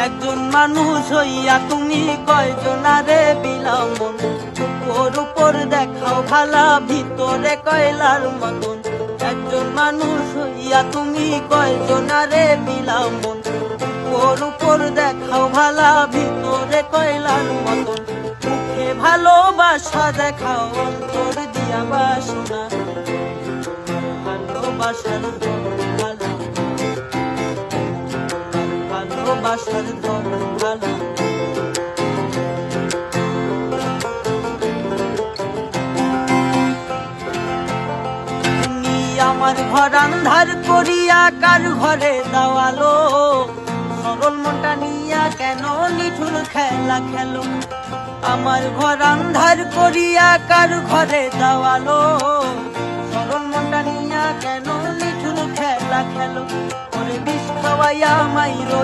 একজন মানুষ হইয়া তুমি কয়জনারে বিলামন, উপর উপর দেখাও ভালা ভিতরে কয়লার মতন। একজন মানুষ হইয়া তুমি কয়জনারে বিলামন, উপর উপর দেখাও ভালা ভিতরে কয়লার মতন। মুখে ভালোবাসা দেখাও অন্তর দিয়া বাসনা, ভালোবাসার ভালো, ভালোবাসার ধরন ভালো। তুমি আমার ঘর আন্ধার করিয়া কার ঘরে দাওয়ালো, সরল মনটা নিয়া কেন নিঠুর খেলা খেলো। আমার ঘর আন্ধার করিয়া কার ঘরে দাওয়ালো, সরল মনটা নিয়া কেন নিঠুর খেলা খেলো। ওরে বিষ খাওয়াইয়া মাইরো